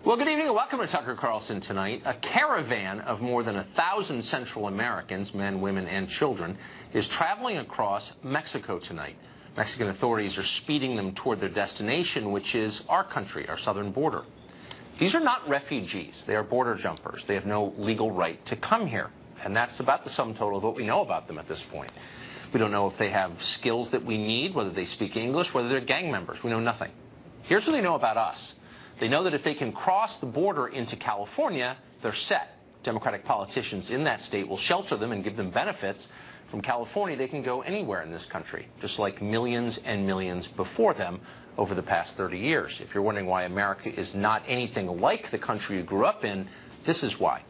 Well, good evening and welcome to Tucker Carlson Tonight. A caravan of more than 1,000 Central Americans, men, women, and children, is traveling across Mexico tonight. Mexican authorities are speeding them toward their destination, which is our country, our southern border. These are not refugees. They are border jumpers. They have no legal right to come here. And that's about the sum total of what we know about them at this point. We don't know if they have skills that we need, whether they speak English, whether they're gang members. We know nothing. Here's what they know about us. They know that if they can cross the border into California, they're set. Democratic politicians in that state will shelter them and give them benefits. From California, they can go anywhere in this country, just like millions and millions before them over the past 30 years. If you're wondering why America is not anything like the country you grew up in, this is why.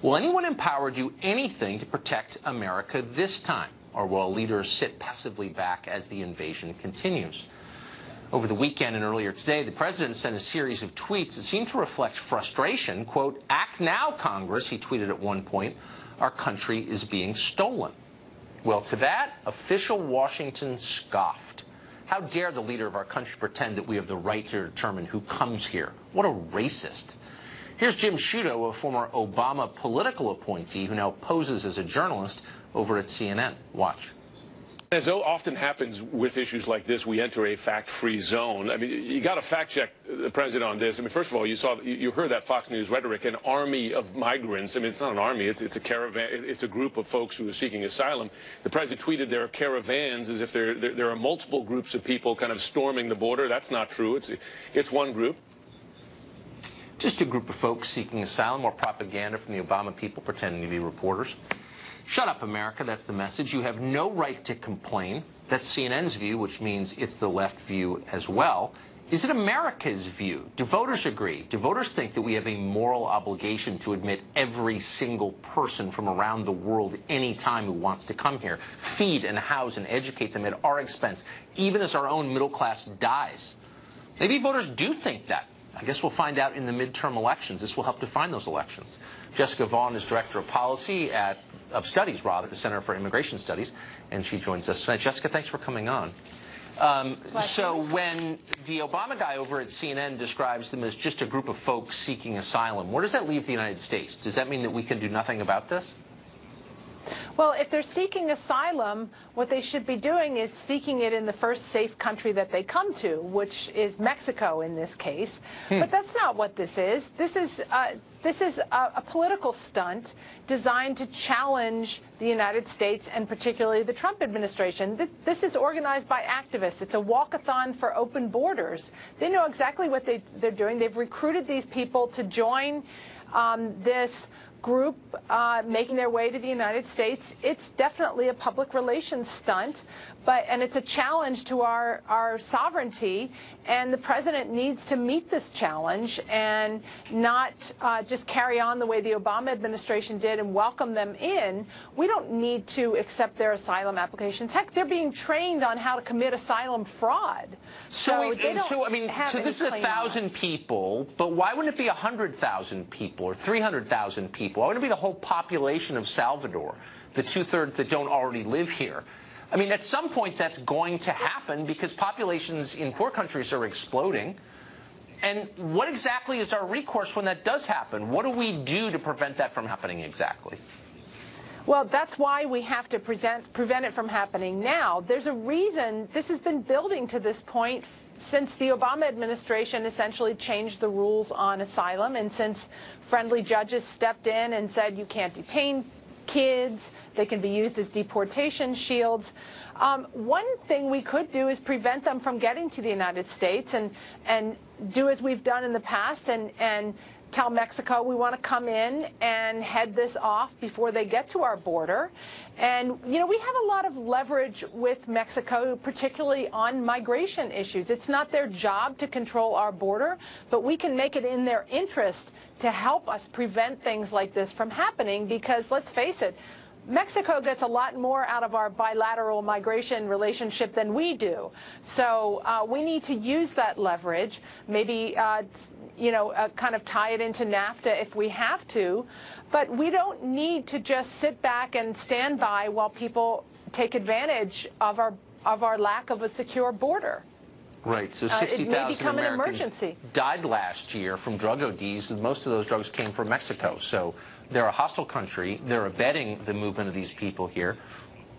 Will anyone in power do anything to protect America this time? Or will leaders sit passively back as the invasion continues? Over the weekend and earlier today, the president sent a series of tweets that seemed to reflect frustration. Quote, "Act now, Congress," he tweeted at one point. "Our country is being stolen." Well, to that, official Washington scoffed. How dare the leader of our country pretend that we have the right to determine who comes here? What a racist. Here's Jim Sciutto, a former Obama political appointee who now poses as a journalist over at CNN. Watch. As often happens with issues like this, we enter a fact-free zone. I mean, you got to fact-check the president on this. I mean, first of all, you heard that Fox News rhetoric, an army of migrants. I mean, it's not an army, it's a caravan. It's a group of folks who are seeking asylum. The president tweeted there are caravans as if there are multiple groups of people kind of storming the border. That's not true. It's one group. Just a group of folks seeking asylum, more propaganda from the Obama people pretending to be reporters. Shut up, America. That's the message. You have no right to complain. That's CNN's view, which means it's the left view as well. Is it America's view? Do voters agree? Do voters think that we have a moral obligation to admit every single person from around the world anytime who wants to come here, feed and house and educate them at our expense, even as our own middle class dies? Maybe voters do think that. I guess we'll find out in the midterm elections. This will help define those elections. Jessica Vaughn is Director of Policy of Studies, at the Center for Immigration Studies, and she joins us tonight. Jessica, thanks for coming on. So when the Obama guy over at CNN describes them as just a group of folks seeking asylum, where does that leave the United States? Does that mean that we can do nothing about this? Well, if they're seeking asylum, what they should be doing is seeking it in the first safe country that they come to, which is Mexico in this case. But that's not what this is. This is a political stunt designed to challenge the United States and particularly the Trump administration. This is organized by activists. It's a walkathon for open borders. They know exactly what they're doing. They've recruited these people to join this group making their way to the United States. It's definitely a public relations stunt, and it's a challenge to our sovereignty, and the president needs to meet this challenge and not just carry on the way the Obama administration did and welcome them in. We don't need to accept their asylum applications. Heck, they're being trained on how to commit asylum fraud. So this is 1,000 people, but why wouldn't it be 100,000 people or 300,000 people? Why wouldn't it be the whole population of Salvador, the two-thirds that don't already live here? I mean, at some point that's going to happen because populations in poor countries are exploding. And what exactly is our recourse when that does happen? What do we do to prevent that from happening exactly? Well, that's why we have to prevent it from happening now. There's a reason this has been building to this point since the Obama administration essentially changed the rules on asylum, and since friendly judges stepped in and said you can't detain kids, they can be used as deportation shields. One thing we could do is prevent them from getting to the United States and do as we've done in the past and tell Mexico we want to come in and head this off before they get to our border. And, you know, we have a lot of leverage with Mexico, particularly on migration issues. It's not their job to control our border, but we can make it in their interest to help us prevent things like this from happening because, let's face it, Mexico gets a lot more out of our bilateral migration relationship than we do. So we need to use that leverage, maybe kind of tie it into NAFTA if we have to. But we don't need to just sit back and stand by while people take advantage of our lack of a secure border. Right, so it may 60,000 become an Americans emergency. died last year from drug ODs, and most of those drugs came from Mexico. So they're a hostile country. They're abetting the movement of these people here.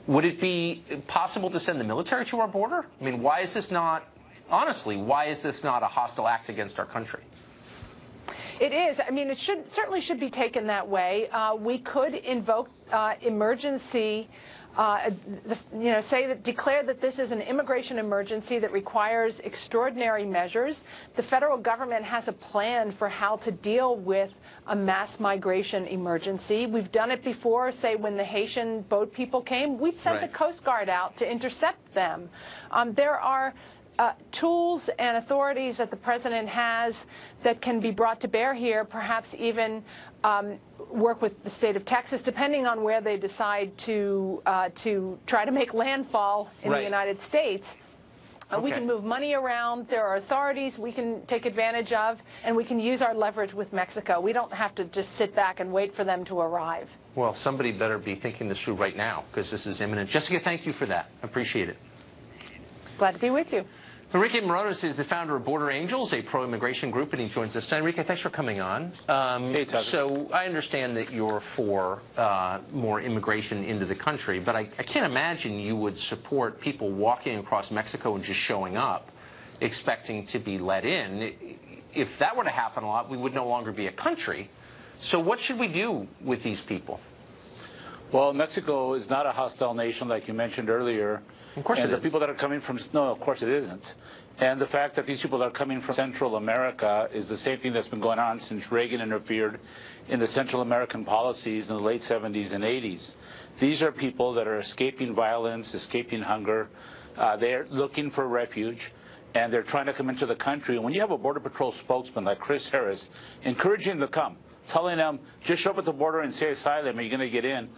Would it be possible to send the military to our border? I mean, why is this not, honestly, why is this not a hostile act against our country? It is. I mean, it certainly should be taken that way. We could invoke emergency, declare that this is an immigration emergency that requires extraordinary measures. The federal government has a plan for how to deal with a mass migration emergency. We've done it before, say when the Haitian boat people came. We sent the Coast Guard out to intercept them. There are tools and authorities that the president has that can be brought to bear here, perhaps even work with the state of Texas, depending on where they decide to try to make landfall in the United States. We can move money around. There are authorities we can take advantage of, and we can use our leverage with Mexico. We don't have to just sit back and wait for them to arrive. Well, somebody better be thinking this through right now, because this is imminent. Jessica, thank you for that. I appreciate it. Glad to be with you. Enrique Morones is the founder of Border Angels, a pro-immigration group, and he joins us tonight. Enrique, thanks for coming on. Hey, Tucker. So I understand that you're for more immigration into the country, but I can't imagine you would support people walking across Mexico and just showing up, expecting to be let in. If that were to happen a lot, we would no longer be a country. So what should we do with these people? Well, Mexico is not a hostile nation like you mentioned earlier. Of course it is. The people that are coming from, no, of course it isn't. And the fact that these people are coming from Central America is the same thing that's been going on since Reagan interfered in the Central American policies in the late 70s and 80s. These are people that are escaping violence, escaping hunger. They're looking for refuge, and they're trying to come into the country. And when you have a Border Patrol spokesman like Chris Harris encouraging them to come, telling them, just show up at the border and say asylum, and you're going to get in,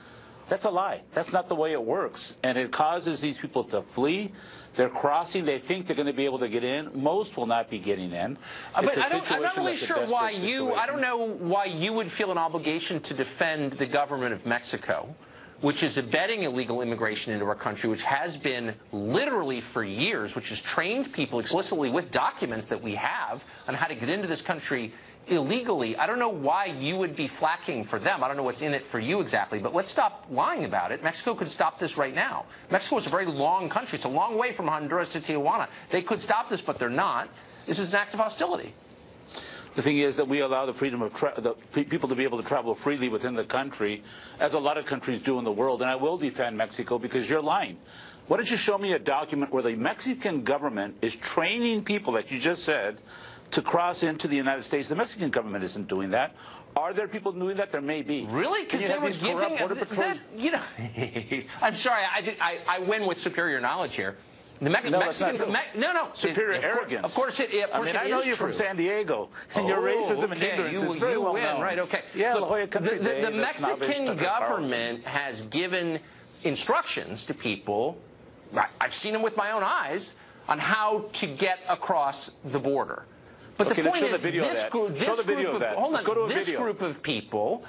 that's a lie. That's not the way it works. And it causes these people to flee. They're crossing. They think they're going to be able to get in. Most will not be getting in. But I'm not really sure why I don't know why you would feel an obligation to defend the government of Mexico, which is abetting illegal immigration into our country, which has been literally for years, which has trained people explicitly with documents that we have on how to get into this country illegally. I don't know why you would be flacking for them. I don't know what's in it for you exactly, but let's stop lying about it. Mexico could stop this right now. Mexico is a very long country. It's a long way from Honduras to Tijuana. They could stop this, but they're not. This is an act of hostility. The thing is that we allow the freedom of people to be able to travel freely within the country, as a lot of countries do in the world. And I will defend Mexico because you're lying. Why don't you show me a document where the Mexican government is training people, like you just said, to cross into the United States? The Mexican government isn't doing that. Are there people doing that? There may be. Really? Because they were giving that, you know. I'm sorry. I win with superior knowledge here. The Mexican, no. Superior arrogance. Of course it is. I know you're from San Diego, and your racism and ignorance is very well known. Right? Okay. Yeah. Look, the Mexican government has given instructions to people. I've seen them with my own eyes on how to get across the border. But the point is, this group of people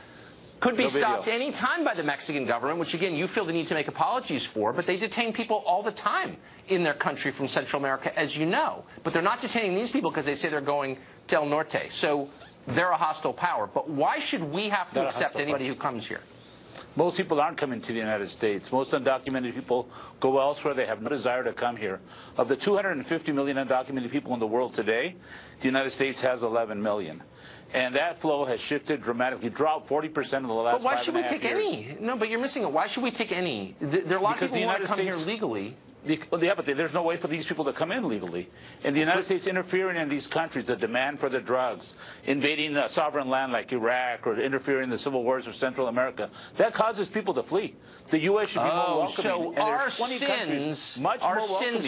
could be stopped any time by the Mexican government, which, again, you feel the need to make apologies for, but they detain people all the time in their country from Central America, as you know. But they're not detaining these people because they say they're going del Norte. So they're a hostile power. But why should we have to accept anybody who comes here? Most people aren't coming to the United States. Most undocumented people go elsewhere. They have no desire to come here. Of the 250 million undocumented people in the world today, the United States has 11 million. And that flow has shifted dramatically, dropped 40% in the last 5.5 years. But why should we take any? No, but you're missing it. Why should we take any? There are a lot of people who want to come here legally. Yeah, but there's no way for these people to come in legally. And the United States interfering in these countries, the demand for the drugs, invading sovereign land like Iraq, or interfering in the civil wars of Central America, that causes people to flee. The U.S. should be more welcoming. So our sins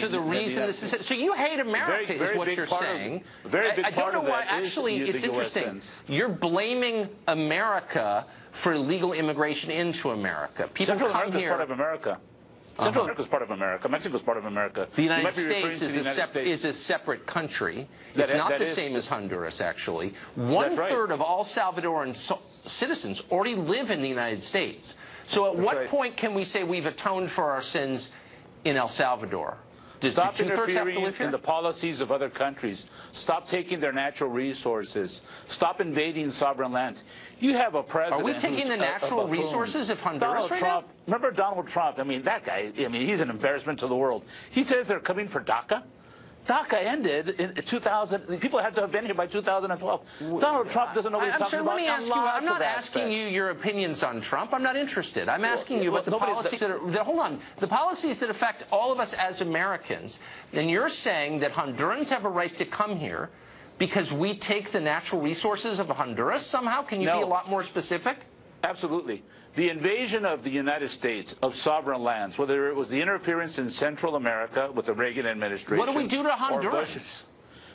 are the reason this is. So you hate America, is what you're saying. I don't know why. Actually, it's interesting. You're blaming America for illegal immigration into America. People come here. Part of America. Central America is part of America. Mexico is part of America. The United States is a separate country. It's not the same as Honduras, actually. One-third of all Salvadoran citizens already live in the United States. So at what point can we say we've atoned for our sins in El Salvador? Stop two-thirds have to interfering live here? in the policies of other countries. Stop taking their natural resources. Stop invading sovereign lands. You have a president. Are we taking the natural resources of Honduras Donald right Trump, now? Remember Donald Trump? I mean, that guy, I mean, he's an embarrassment to the world. He says they're coming for DACA. DACA ended in 2000. People had to have been here by 2012. Donald Trump doesn't know what he's talking about. Let me ask you. I'm not asking you your opinions on Trump. I'm not interested. I'm asking you about the policies that are. Hold on. The policies that affect all of us as Americans. And you're saying that Hondurans have a right to come here because we take the natural resources of Honduras somehow? Can you be a lot more specific? Absolutely. The invasion of the United States of sovereign lands, whether it was the interference in Central America with the Reagan administration. What do we do to Hondurans?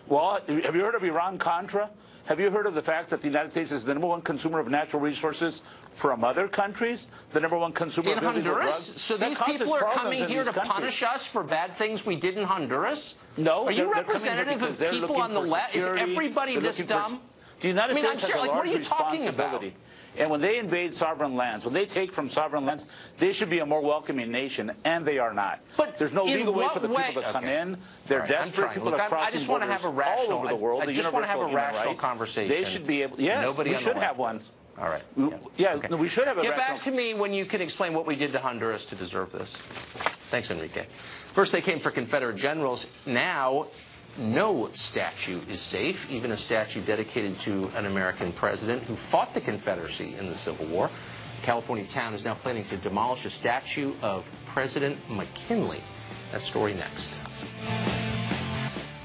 Well, have you heard of Iran-Contra? Have you heard of the fact that the United States is the #1 consumer of natural resources from other countries? The #1 consumer in of illegal Honduras? drugs? So these people are coming here to punish us for bad things we did in Honduras? No. Are you representative of people on the left? Is everybody this dumb? The United States has a large what are you talking about? And when they invade sovereign lands, when they take from sovereign lands, they should be a more welcoming nation, and they are not. But there's no legal way for the people to come in. They're desperate. People are crossing borders all over the world. I just want to have a rational conversation. They should be able. Yes, we should have one. All right. Yeah, we should have a Get back to me when you can explain what we did to Honduras to deserve this. Thanks, Enrique. First, they came for Confederate generals. Now, no statue is safe, even a statue dedicated to an American president who fought the Confederacy in the Civil War. A California town is now planning to demolish a statue of President McKinley. That story next.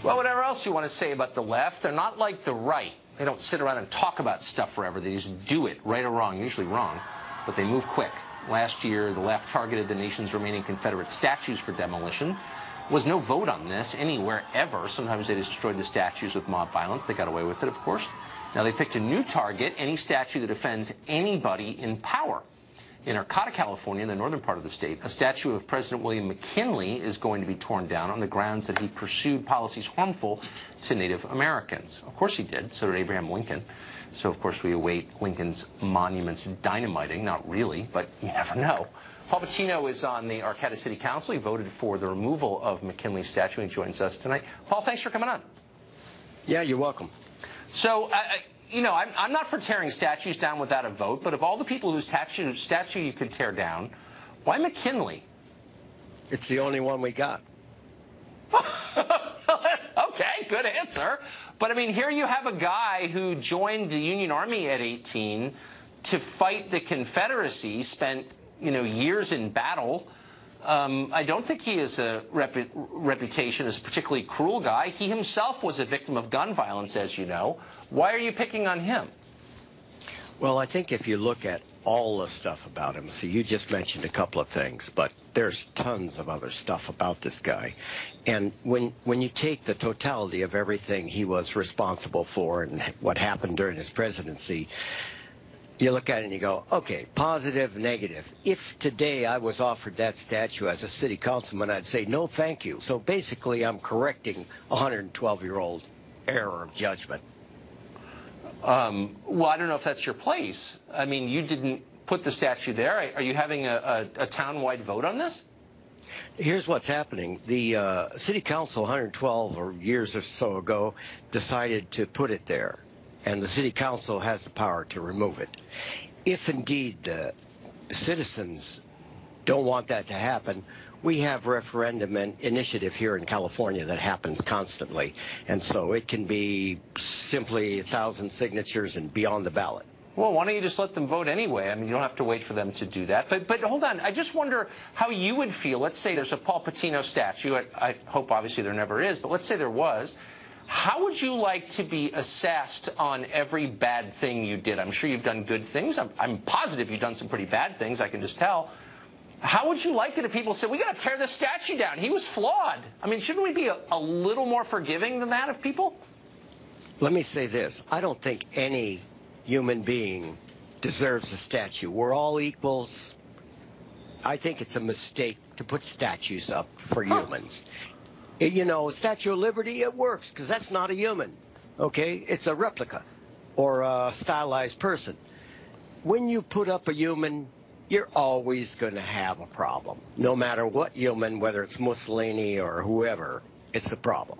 Well, whatever else you want to say about the left, they're not like the right. They don't sit around and talk about stuff forever. They just do it, right or wrong, usually wrong, but they move quick. Last year, the left targeted the nation's remaining Confederate statues for demolition. Was no vote on this anywhere ever. Sometimes they destroyed the statues with mob violence. They got away with it, of course. Now they picked a new target, any statue that offends anybody in power. In Arcata, California, in the northern part of the state, a statue of President William McKinley is going to be torn down on the grounds that he pursued policies harmful to Native Americans. Of course he did. So did Abraham Lincoln. So, of course, we await Lincoln's monument's dynamiting. Not really, but you never know. Paul Patino is on the Arcata City Council. He voted for the removal of McKinley's statue and joins us tonight. Paul, thanks for coming on. Yeah, you're welcome. So, you know, I'm not for tearing statues down without a vote, but of all the people whose statue you could tear down, why McKinley? It's the only one we got. Okay, good answer. But, I mean, here you have a guy who joined the Union Army at 18 to fight the Confederacy, spent years in battle. I don't think he has a reputation as a particularly cruel guy. He himself was a victim of gun violence, as you know. Why are you picking on him? Well, I think if you look at all the stuff about him, see, you just mentioned a couple of things, but there's tons of other stuff about this guy. And when you take the totality of everything he was responsible for and what happened during his presidency, you look at it and you go, okay, positive, negative. If today I was offered that statue as a city councilman, I'd say, no, thank you. So basically, I'm correcting a 112-year-old error of judgment. Well, I don't know if that's your place. I mean, you didn't put the statue there. Are you having a town-wide vote on this? Here's what's happening. The city council 112 or years or so ago decided to put it there. And the city council has the power to remove it. If indeed the citizens don't want that to happen, we have referendum and initiative here in California that happens constantly. And so it can be simply 1,000 signatures and be on the ballot. Well, why don't you just let them vote anyway? I mean, you don't have to wait for them to do that. But hold on. I just wonder how you would feel. Let's say there's a Paul Patino statue. I hope, obviously, there never is. But let's say there was. How would you like to be assessed on every bad thing you did? I'm sure you've done good things. I'm positive you've done some pretty bad things. I can just tell. How would you like it if people said, we got to tear this statue down? He was flawed. I mean, shouldn't we be a little more forgiving than that of people? Let me say this. I don't think any human being deserves a statue. We're all equals. I think it's a mistake to put statues up for humans. You know, Statue of Liberty, it works because that's not a human, okay? It's a replica or a stylized person. When you put up a human, you're always going to have a problem. No matter what yeoman, whether it's Mussolini or whoever, it's a problem.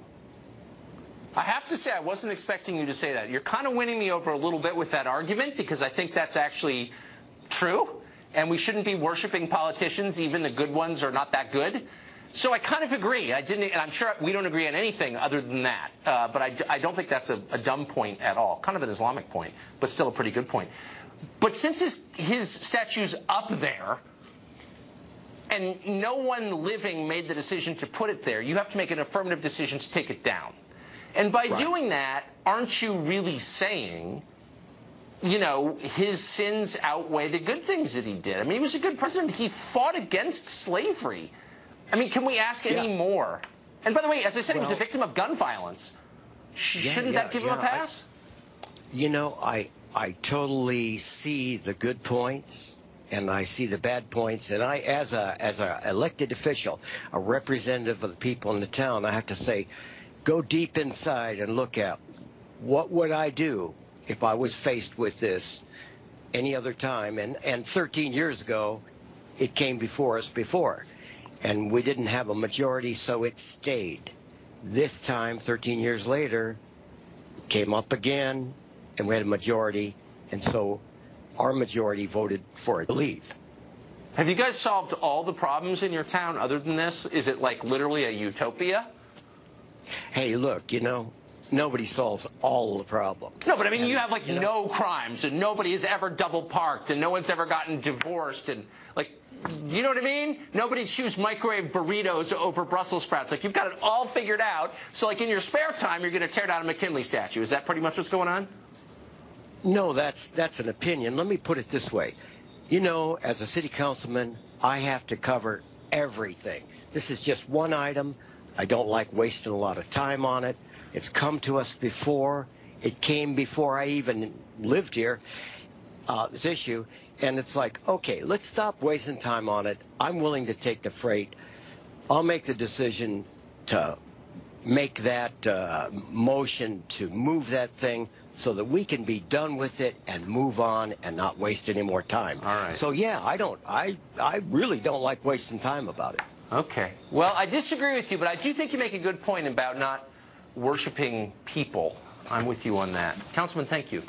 I have to say, I wasn't expecting you to say that. You're kind of winning me over a little bit with that argument, because I think that's actually true, and we shouldn't be worshiping politicians. Even the good ones are not that good. So I kind of agree. And I'm sure we don't agree on anything other than that. But I don't think that's a dumb point at all. Kind of an Islamic point, but still a pretty good point. But since his statue's up there, and no one living made the decision to put it there, you have to make an affirmative decision to take it down. And by doing that, aren't you really saying, you know, his sins outweigh the good things that he did? I mean, he was a good president. He fought against slavery. I mean, can we ask any more? And by the way, as I said, he was a victim of gun violence. Shouldn't that give him a pass? I totally see the good points, and I see the bad points. And I, as a elected official, a representative of the people in the town, I have to say, go deep inside and look at what would I do if I was faced with this any other time. And 13 years ago, it came before us before. And we didn't have a majority, so it stayed. This time, 13 years later, it came up again, and we had a majority. And so our majority voted for it to leave. Have you guys solved all the problems in your town other than this? Is it like literally a utopia? Hey, look, nobody solves all the problems. No, but I mean, you have like no crimes, and nobody has ever double parked, and no one's ever gotten divorced, and like, do you know what I mean? Nobody chews microwave burritos over Brussels sprouts. Like, you've got it all figured out. So like in your spare time, you're going to tear down a McKinley statue. Is that pretty much what's going on? No, that's an opinion. Let me put it this way. As a city councilman, I have to cover everything. This is just one item. I don't like wasting a lot of time on it. It's come to us before. It came before I even lived here, this issue. And it's like, okay, let's stop wasting time on it. I'm willing to take the freight. I'll make the decision to make that motion to move that thing so that we can be done with it and move on and not waste any more time. All right. So, yeah, I really don't like wasting time about it. Okay. Well, I disagree with you, but I do think you make a good point about not worshiping people. I'm with you on that. Councilman, thank you.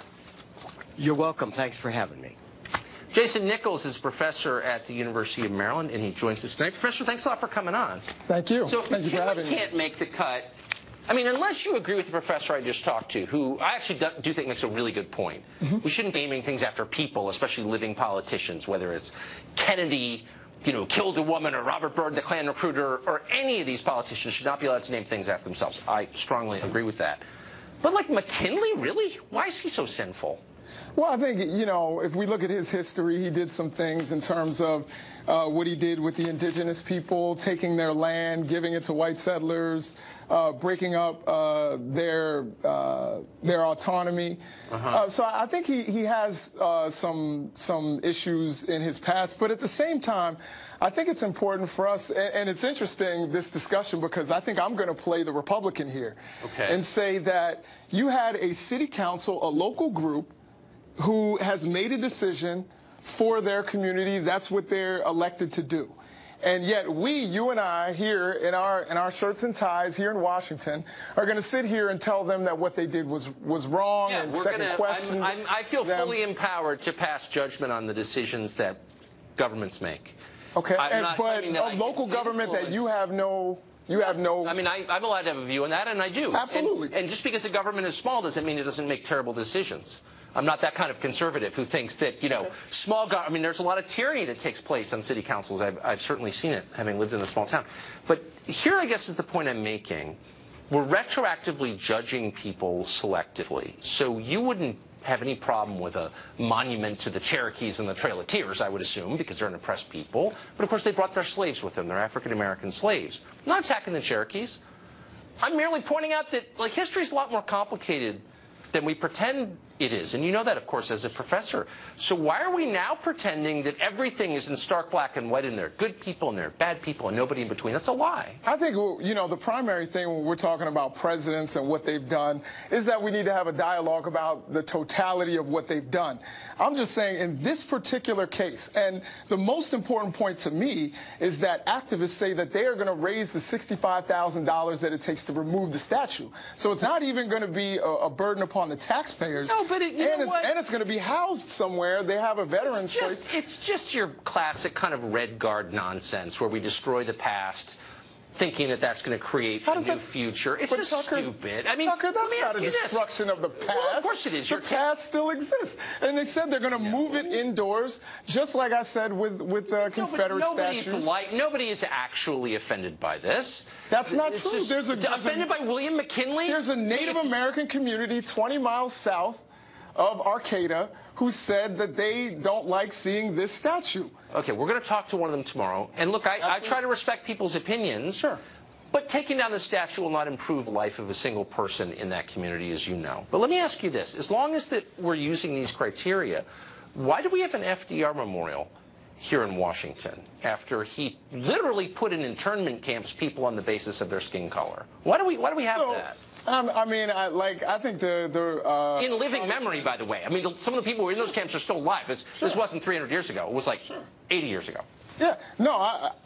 You're welcome. Thanks for having me. Jason Nichols is professor at the University of Maryland, and he joins us tonight. Professor, thanks a lot for coming on. Thank you. So if Thank you for having me. can't make the cut, I mean, unless you agree with the professor I just talked to, who I actually do think makes a really good point. We shouldn't be aiming things after people, especially living politicians, whether it's Kennedy, killed a woman, or Robert Byrd, the Klan recruiter, or any of these politicians should not be allowed to name things after themselves. I strongly agree with that. But like McKinley, really? Why is he so sinful? Well, I think, if we look at his history, he did some things in terms of what he did with the indigenous people, taking their land, giving it to white settlers, breaking up their autonomy. So I think he has some issues in his past. But at the same time, I think it's important for us, and it's interesting, this discussion, because I think I'm going to play the Republican here and say that you had a city council, a local group, who has made a decision for their community. That's what they're elected to do. And yet you and I here in our shirts and ties here in Washington are going to sit here and tell them that what they did was wrong and question. I feel fully empowered to pass judgment on the decisions that governments make. Okay, but a local government that you have no... I mean, I'm allowed to have a view on that, and I do. Absolutely. And just because the government is small doesn't mean it doesn't make terrible decisions. I'm not that kind of conservative who thinks that, small government, I mean, there's a lot of tyranny that takes place on city councils. I've certainly seen it, having lived in a small town. But here, I guess, is the point I'm making. We're retroactively judging people selectively. So you wouldn't have any problem with a monument to the Cherokees and the Trail of Tears, I would assume, because they're an oppressed people. But, of course, they brought their slaves with them. They're African-American slaves. I'm not attacking the Cherokees. I'm merely pointing out that, history's a lot more complicated than we pretend It is. And you know that, of course, as a professor. So why are we now pretending that everything is in stark black and white and there are good people and there are bad people and nobody in between? That's a lie. I think, you know, the primary thing when we're talking about presidents and what they've done is that we need to have a dialogue about the totality of what they've done. I'm just saying in this particular case, and the most important point to me is that activists say that they are going to raise the $65,000 that it takes to remove the statue. So it's not even going to be a burden upon the taxpayers. No, but and it's going to be housed somewhere. They have a veterans place. It's just your classic kind of Red Guard nonsense where we destroy the past, thinking that that's going to create a new future. It's just stupid. I mean, Tucker, that's not a destruction of the past. Well, of course it is. The past still exists. And they said they're going to move it indoors, just like I said with the Confederate statues. Nobody is actually offended by this. That's not true. Offended by William McKinley? There's a Native American community 20 miles south of Arcata who said that they don't like seeing this statue. Okay, we're going to talk to one of them tomorrow. And look, I try to respect people's opinions. Sure. But taking down the statue will not improve the life of a single person in that community, as you know. But let me ask you this. As long as we're using these criteria, why do we have an FDR memorial here in Washington after he literally put in internment camps people on the basis of their skin color? Why do we have that? I mean, I think in living memory, by the way. I mean, some of the people who were in those camps are still alive. This wasn't 300 years ago. It was like 80 years ago. Yeah, no,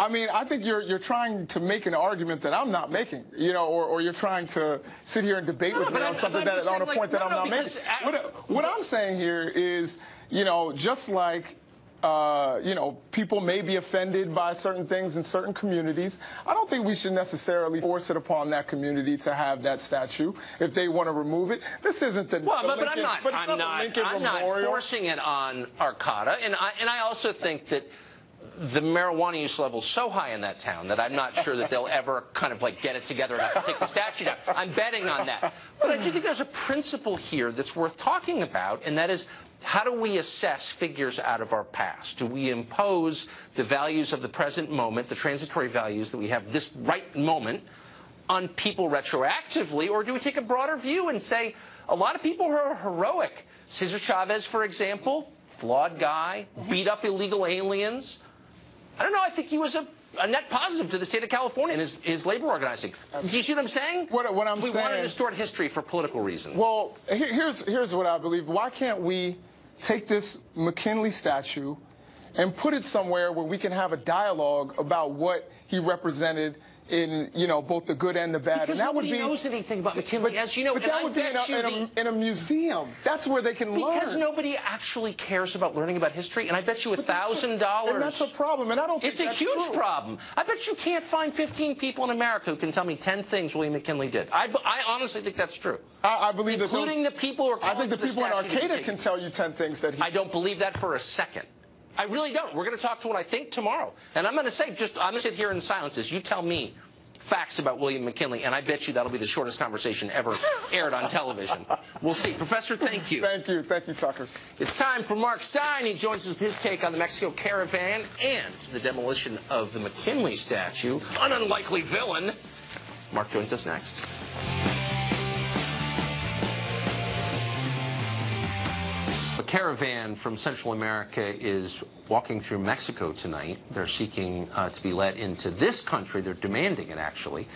I mean, I think you're trying to make an argument that I'm not making, you know, or you're trying to sit here and debate with me on something on a point that I'm not making. What I'm saying here is, you know, just like you know, people may be offended by certain things in certain communities. I don't think we should necessarily force it upon that community to have that statue if they want to remove it. This isn't the I'm not forcing it on Arcata, and I also think that the marijuana use level is so high in that town that I'm not sure that they'll ever kind of like get it together enough to take the statue down. I'm betting on that. But I do think there's a principle here that's worth talking about, and that is, how do we assess figures out of our past? Do we impose the values of the present moment, the transitory values that we have this right moment, on people retroactively, or do we take a broader view and say, a lot of people are heroic. Cesar Chavez, for example, flawed guy, beat up illegal aliens. I don't know, I think he was a net positive to the state of California in his labor organizing. Do you see what I'm saying? What I'm saying? We want to distort history for political reasons. Well, here's what I believe. Why can't we take this McKinley statue and put it somewhere where we can have a dialogue about what he represented in, you know, both the good and the bad? Because and that nobody knows anything about McKinley, as you know. But that would be in a museum. That's where they can learn. Because nobody actually cares about learning about history, and I bet you $1,000. And that's a problem, and I don't think it's a huge problem. I bet you can't find 15 people in America who can tell me 10 things William McKinley did. I honestly think that's true. I believe that including the people who are calling I think the people in Arcata can tell you 10 things that he... I don't believe that for a second. I really don't. We're going to talk to what I think tomorrow. And I'm going to say, I'm going to sit here in silence as you tell me facts about William McKinley, and I bet you that'll be the shortest conversation ever aired on television. We'll see. Professor, thank you. Thank you. Thank you, Tucker. It's time for Mark Stein. He joins us with his take on the Mexico caravan and the demolition of the McKinley statue. An unlikely villain. Mark joins us next. A caravan from Central America is walking through Mexico tonight. They're seeking to be let into this country. They're demanding it, actually.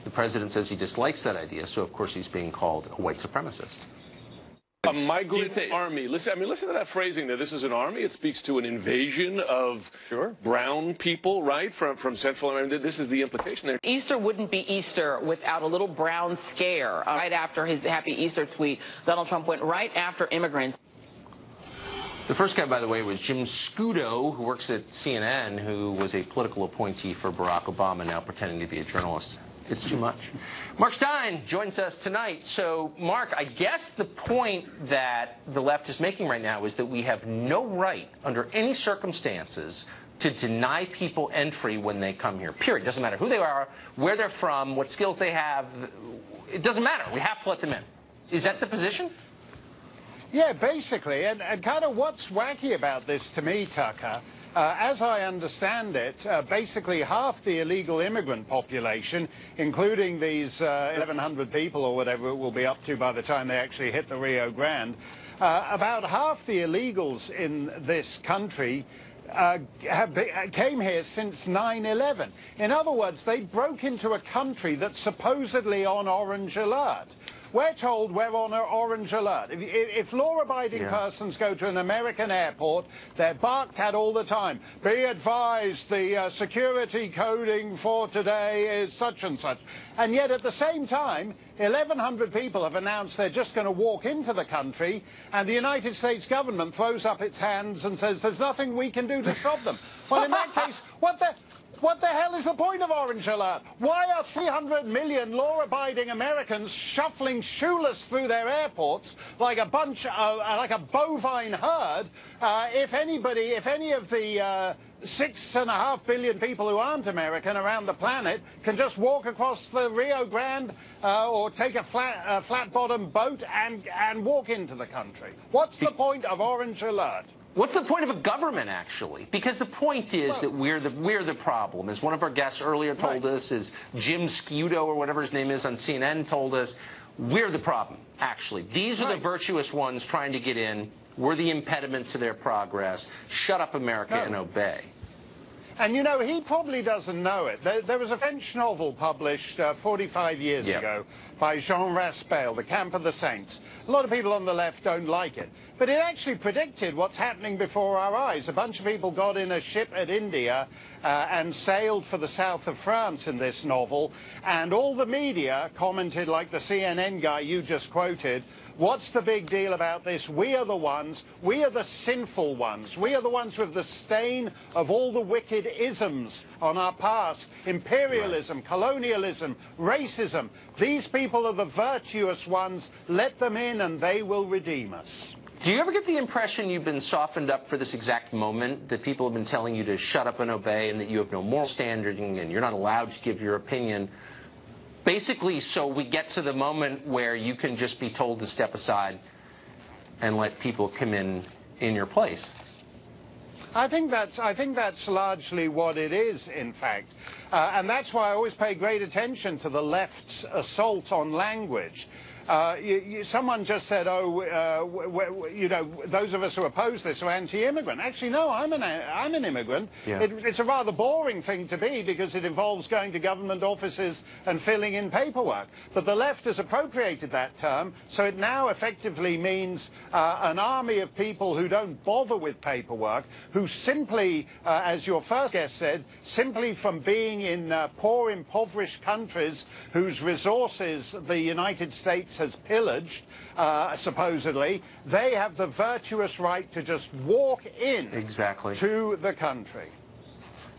The president says he dislikes that idea, so of course he's being called a white supremacist. A migrant army. Listen to that phrasing there. This is an army. It speaks to an invasion of brown people, right, from Central America. This is the implication there. Easter wouldn't be Easter without a little brown scare. Right after his Happy Easter tweet, Donald Trump went right after immigrants. The first guy, by the way, was Jim Scudo, who works at CNN, who was a political appointee for Barack Obama, now pretending to be a journalist. It's too much. Mark Stein joins us tonight. So, Mark, I guess the point that the left is making right now is that we have no right, under any circumstances, to deny people entry when they come here. Period. Doesn't matter who they are, where they're from, what skills they have. It doesn't matter. We have to let them in. Is that the position? Yeah, basically, and kind of what's wacky about this to me, Tucker, As I understand it, basically half the illegal immigrant population, including these 1,100 people or whatever it will be up to by the time they actually hit the Rio Grande, about half the illegals in this country came here since 9/11. In other words, they broke into a country that's supposedly on orange alert. We're told we're on an orange alert. If law-abiding persons go to an American airport, they're barked at all the time. Be advised, the security coding for today is such and such. And yet at the same time, 1,100 people have announced they're just going to walk into the country, and the United States government throws up its hands and says there's nothing we can do to stop them. Well, in that case, what the hell is the point of Orange Alert? Why are 300 million law-abiding Americans shuffling shoeless through their airports like a bunch of, like a bovine herd? If any of the 6.5 billion people who aren't American around the planet can just walk across the Rio Grande or take a flat-bottom boat and walk into the country. What's the point of Orange Alert? What's the point of a government, actually? Because the point is that we're the problem. As one of our guests earlier told us, as Jim Scudo or whatever his name is on CNN told us, we're the problem, actually. These are the virtuous ones trying to get in. We're the impediment to their progress. Shut up, America, and obey. And, you know, he probably doesn't know it. There was a French novel published 45 years ago by Jean Raspail, The Camp of the Saints. A lot of people on the left don't like it. But it actually predicted what's happening before our eyes. A bunch of people got in a ship at India and sailed for the south of France in this novel. And all the media commented, like the CNN guy you just quoted, what's the big deal about this? We are the ones. We are the sinful ones. We are the ones with the stain of all the wicked isms on our past. Imperialism, colonialism, racism. These people are the virtuous ones. Let them in and they will redeem us. Do you ever get the impression you've been softened up for this exact moment, that people have been telling you to shut up and obey and that you have no moral standing and you're not allowed to give your opinion? Basically, so we get to the moment where you can just be told to step aside and let people come in your place. I think that's largely what it is, in fact. And that's why I always pay great attention to the left's assault on language. Someone just said, you know, those of us who oppose this are anti-immigrant. Actually, no, I'm an immigrant. It's a rather boring thing to be because it involves going to government offices and filling in paperwork. But the left has appropriated that term, so it now effectively means an army of people who don't bother with paperwork, who simply, as your first guest said, simply from being in poor, impoverished countries whose resources the United States has pillaged, supposedly, they have the virtuous right to just walk in to the country.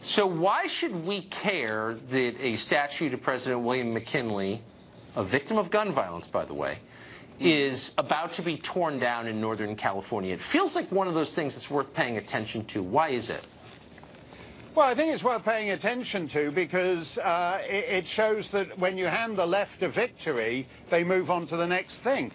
So why should we care that a statue to President William McKinley, a victim of gun violence, by the way, is about to be torn down in Northern California? It feels like one of those things that's worth paying attention to. Why is it? Well, I think it's worth paying attention to because it shows that when you hand the left a victory, they move on to the next thing.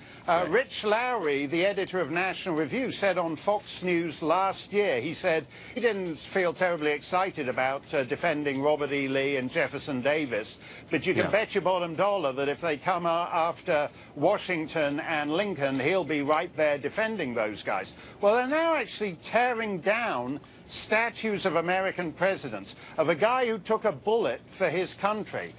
Rich Lowry, the editor of National Review, said on Fox News last year, he said he didn't feel terribly excited about defending Robert E. Lee and Jefferson Davis, but you can bet your bottom dollar that if they come after Washington and Lincoln, he'll be right there defending those guys. Well, they're now actually tearing down statues of American presidents, of a guy who took a bullet for his country.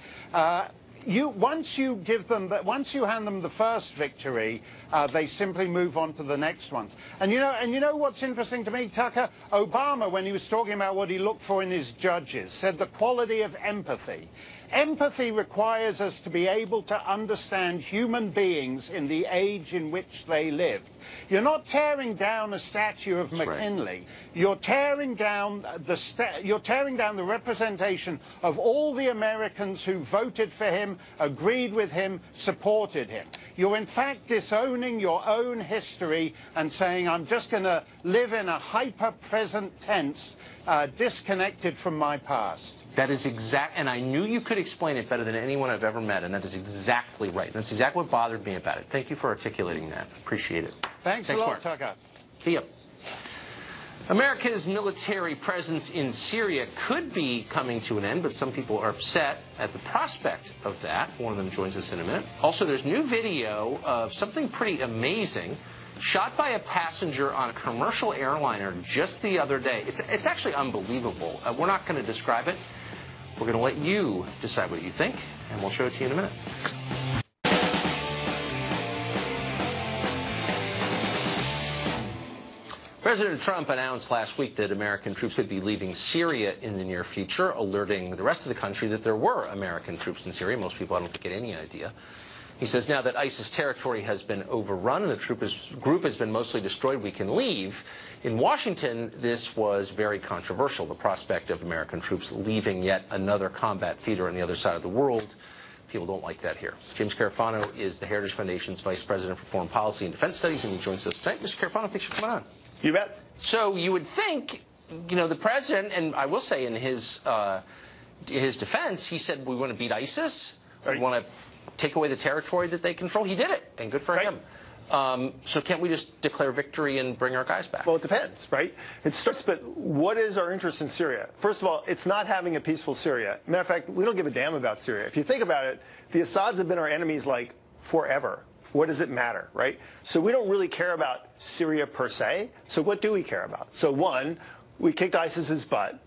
Once you hand them the first victory, they simply move on to the next ones. And you know what's interesting to me, Tucker? Obama, when he was talking about what he looked for in his judges, said the quality of empathy. Empathy requires us to be able to understand human beings in the age in which they lived. You're not tearing down a statue of McKinley. You're tearing down the representation of all the Americans who voted for him, agreed with him, supported him. You're in fact disowning your own history and saying, I'm just going to live in a hyper-present tense, disconnected from my past. That is exact, and I knew you could explain it better than anyone I've ever met, and that is exactly right. That's exactly what bothered me about it. Thank you for articulating that. Appreciate it. Thanks a lot, Tucker. See ya. America's military presence in Syria could be coming to an end, but some people are upset at the prospect of that. One of them joins us in a minute. Also, there's new video of something pretty amazing shot by a passenger on a commercial airliner just the other day. It's actually unbelievable. We're not going to describe it. We're going to let you decide what you think, and we'll show it to you in a minute. President Trump announced last week that American troops could be leaving Syria in the near future, alerting the rest of the country that there were American troops in Syria. Most people, I don't think, get any idea. He says now that ISIS territory has been overrun and the group has been mostly destroyed, we can leave. In Washington, this was very controversial, the prospect of American troops leaving yet another combat theater on the other side of the world. People don't like that here. James Carafano is the Heritage Foundation's Vice President for Foreign Policy and Defense Studies, and he joins us tonight. Mr. Carafano, thanks for coming on. You bet. So you would think, you know, the president, and I will say in his defense, he said we want to beat ISIS, we want to take away the territory that they control. He did it, and good for him. So can't we just declare victory and bring our guys back? Well, it depends, right? It starts, but what is our interest in Syria? First of all, it's not having a peaceful Syria. Matter of fact, we don't give a damn about Syria. If you think about it, the Assads have been our enemies like forever. What does it matter, right? So we don't really care about Syria per se. So what do we care about? So one, we kicked ISIS's butt.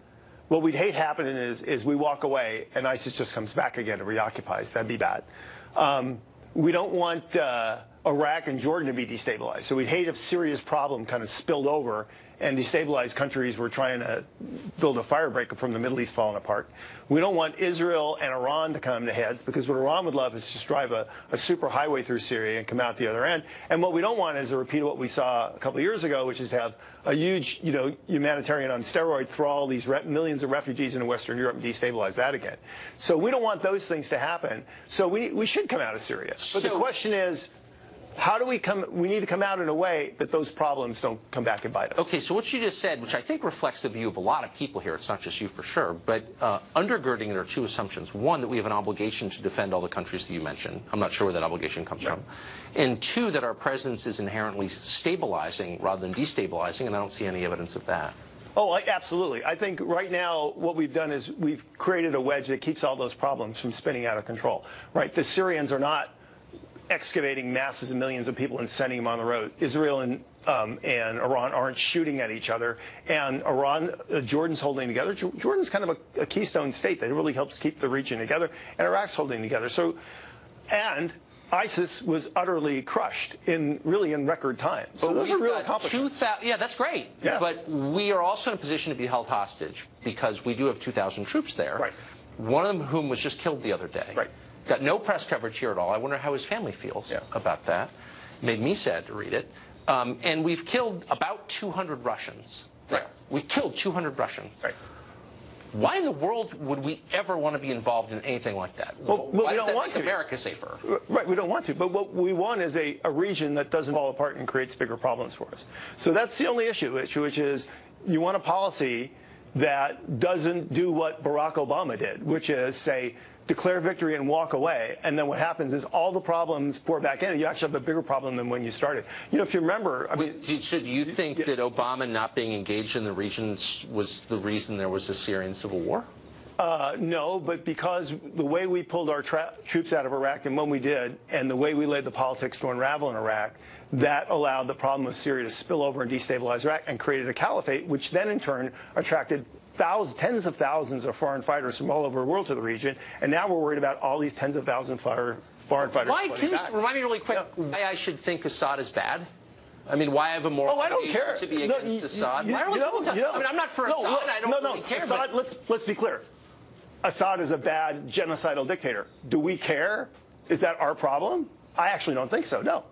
What we'd hate happening is we walk away and ISIS just comes back again and reoccupies. That'd be bad. We don't want Iraq and Jordan to be destabilized. So we'd hate if Syria's problem kind of spilled over and destabilized countries we're trying to build a firebreaker from the Middle East falling apart. We don't want Israel and Iran to come to heads, because what Iran would love is just drive a super highway through Syria and come out the other end. And what we don't want is a repeat of what we saw a couple of years ago, which is to have a huge, humanitarian on steroid, throw all these millions of refugees into Western Europe and destabilize that again. So we don't want those things to happen. So we should come out of Syria. But the question is, how do we come? We need to come out in a way that those problems don't come back and bite us. Okay, so what you just said, which I think reflects the view of a lot of people here, it's not just you for sure, but undergirding it are two assumptions. One, that we have an obligation to defend all the countries that you mentioned. I'm not sure where that obligation comes from. And two, that our presence is inherently stabilizing rather than destabilizing, and I don't see any evidence of that. Oh, absolutely. I think right now what we've done is we've created a wedge that keeps all those problems from spinning out of control. Right? The Syrians are not excavating masses of millions of people and sending them on the road. Israel and Iran aren't shooting at each other, and Jordan's holding together. Jordan's kind of a keystone state that really helps keep the region together, and Iraq's holding together. So, and ISIS was utterly crushed in record time. So those are real accomplishments. Yeah, that's great. Yeah. But we are also in a position to be held hostage because we do have 2,000 troops there. Right. One of whom was just killed the other day. Right. Got no press coverage here at all. I wonder how his family feels about that. Made me sad to read it. And we've killed about 200 Russians. Right. We killed 200 Russians. Right. Why in the world would we ever want to be involved in anything like that? Well, why we does don't that want make to. America safer? Right, we don't want to. But what we want is a region that doesn't fall apart and creates bigger problems for us. So that's the only issue, which is you want a policy that doesn't do what Barack Obama did, which is say, declare victory and walk away, and then what happens is all the problems pour back in, and you actually have a bigger problem than when you started. If you remember, so do you think that Obama not being engaged in the region was the reason there was a Syrian civil war? No, but because the way we pulled our troops out of Iraq and when we did, and the way we laid the politics to unravel in Iraq, that allowed the problem of Syria to spill over and destabilize Iraq and created a caliphate, which then in turn attracted tens of thousands of foreign fighters from all over the world to the region, and now we're worried about all these tens of thousands of foreign fighters. Can you remind me really quick why I should think Assad is bad? I mean, why I have a moral obligation to be against Assad? I mean, I'm not for Assad. I don't really care. Assad, let's be clear. Assad is a bad genocidal dictator. Do we care? Is that our problem? I actually don't think so, no.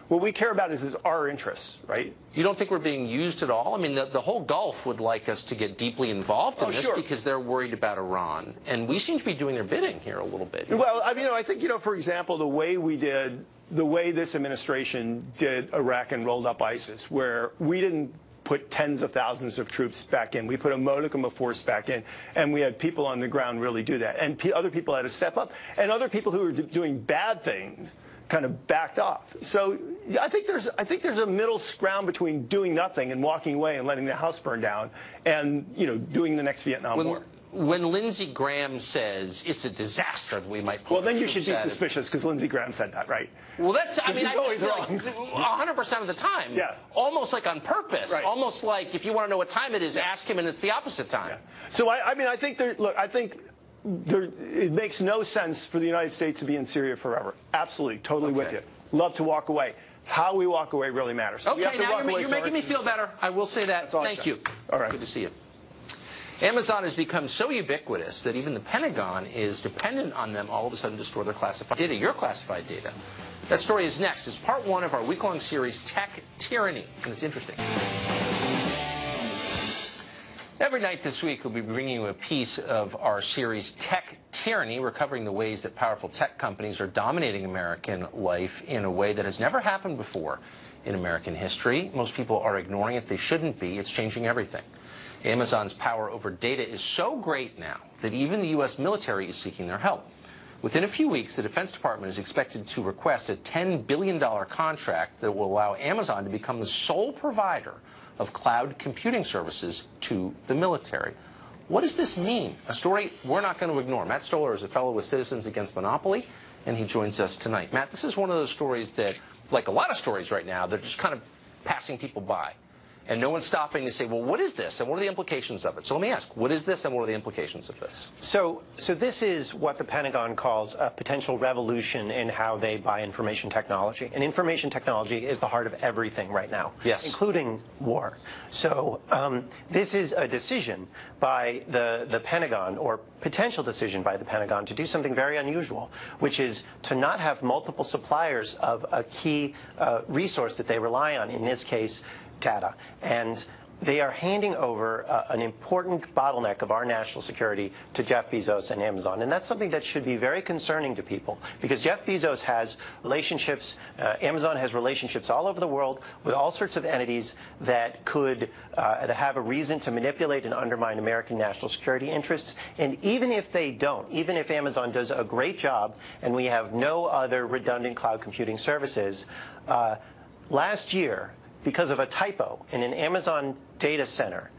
What we care about is our interests, right? You don't think we're being used at all? I mean, the whole Gulf would like us to get deeply involved in this because they're worried about Iran. And we seem to be doing their bidding here a little bit. Well, I mean, I think, for example, the way this administration did Iraq and rolled up ISIS, where we didn't put tens of thousands of troops back in. We put a modicum of force back in, and we had people on the ground really do that. And other people had to step up. And other people who were doing bad things kind of backed off. So I think there's a middle ground between doing nothing and walking away and letting the house burn down, and doing the next Vietnam War. When Lindsey Graham says it's a disaster that we might pull, well, then you should be suspicious because Lindsey Graham said that, right? Well, that's, I mean, he's always wrong. 100% of the time. Yeah. Almost like on purpose. Right. Almost like if you want to know what time it is, ask him and it's the opposite time. Yeah. So I think it makes no sense for the United States to be in Syria forever. Absolutely, totally with you. Love to walk away. How we walk away really matters. Okay, now you're making me feel better. I will say that. Thank you. All right. Good to see you. Amazon has become so ubiquitous that even the Pentagon is dependent on them all of a sudden to store their classified data, your classified data. That story is next. It's part one of our week-long series, Tech Tyranny, and it's interesting. Every night this week, we'll be bringing you a piece of our series, Tech Tyranny, recovering the ways that powerful tech companies are dominating American life in a way that has never happened before in American history. Most people are ignoring it. They shouldn't be. It's changing everything. Amazon's power over data is so great now that even the U.S. military is seeking their help. Within a few weeks, the Defense Department is expected to request a $10 billion contract that will allow Amazon to become the sole provider of cloud computing services to the military. What does this mean? A story we're not going to ignore. Matt Stoller is a fellow with Citizens Against Monopoly, and he joins us tonight. Matt, this is one of those stories that, like a lot of stories right now, they're just kind of passing people by. And no one's stopping to say, well, what is this, and what are the implications of it? So let me ask, what is this, and what are the implications of this? So this is what the Pentagon calls a potential revolution in how they buy information technology. And information technology is the heart of everything right now, yes, including war. So this is a decision by the Pentagon, or potential decision by the Pentagon, to do something very unusual, which is to not have multiple suppliers of a key resource that they rely on, in this case, data. And they are handing over an important bottleneck of our national security to Jeff Bezos and Amazon. And that's something that should be very concerning to people, because Jeff Bezos has relationships, Amazon has relationships all over the world with all sorts of entities that could that have a reason to manipulate and undermine American national security interests. And even if they don't, even if Amazon does a great job and we have no other redundant cloud computing services, last year, because of a typo in an Amazon data center,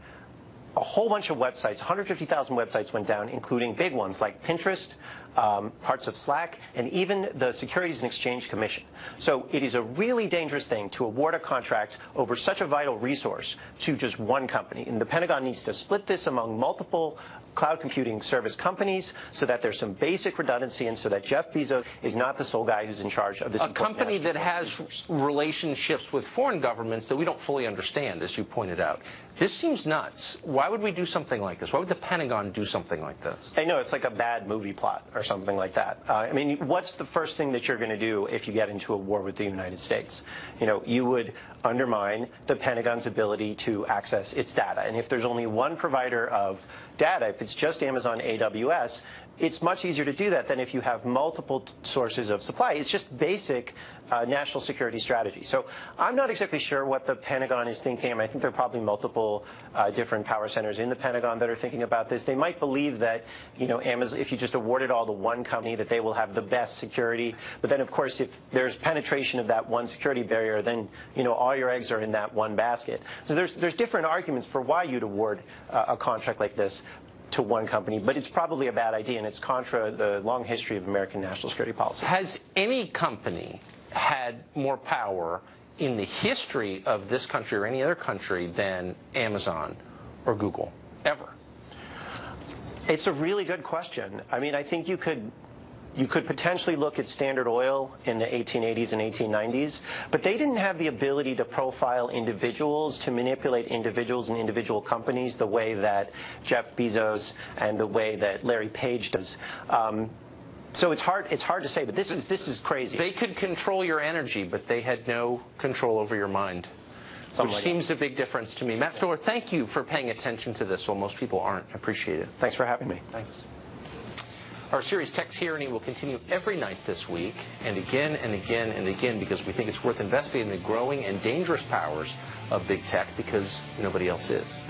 a whole bunch of websites, 150,000 websites went down, including big ones like Pinterest, parts of Slack, and even the Securities and Exchange Commission. So it is a really dangerous thing to award a contract over such a vital resource to just one company. And the Pentagon needs to split this among multiple cloud computing service companies so that there's some basic redundancy, and so that Jeff Bezos is not the sole guy who's in charge of this. A company that has relationships with foreign governments that we don't fully understand, as you pointed out. This seems nuts. Why would we do something like this? Why would the Pentagon do something like this? I know, it's like a bad movie plot or something like that. I mean, what's the first thing that you're going to do if you get into a war with the United States? You would undermine the Pentagon's ability to access its data. And if there's only one provider of data, if it's just Amazon AWS, it's much easier to do that than if you have multiple sources of supply. It's just basic national security strategy. So I'm not exactly sure what the Pentagon is thinking. I mean, I think there are probably multiple different power centers in the Pentagon that are thinking about this. They might believe that, Amazon, if you just award it all to one company, that they will have the best security. But then, of course, if there's penetration of that one security barrier, then, all your eggs are in that one basket. So there's different arguments for why you'd award a contract like this to one company, but it's probably a bad idea, and it's contra the long history of American national security policy. Has any company had more power in the history of this country or any other country than Amazon or Google, ever? It's a really good question. I mean, I think you could potentially look at Standard Oil in the 1880s and 1890s, but they didn't have the ability to profile individuals, to manipulate individuals and individual companies the way that Jeff Bezos and the way that Larry Page does. So it's hard to say, but this is crazy. They could control your energy, but they had no control over your mind, which seems a big difference to me. Matt Stoller, thank you for paying attention to this, while most people aren't. Appreciate it. Thanks for having me. Thanks. Our series Tech Tyranny will continue every night this week, and again and again and again, because we think it's worth investigating the growing and dangerous powers of big tech, because nobody else is.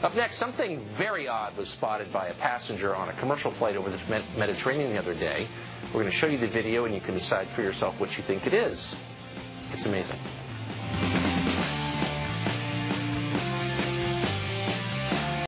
Up next, something very odd was spotted by a passenger on a commercial flight over the Mediterranean the other day. We're going to show you the video, and you can decide for yourself what you think it is. It's amazing.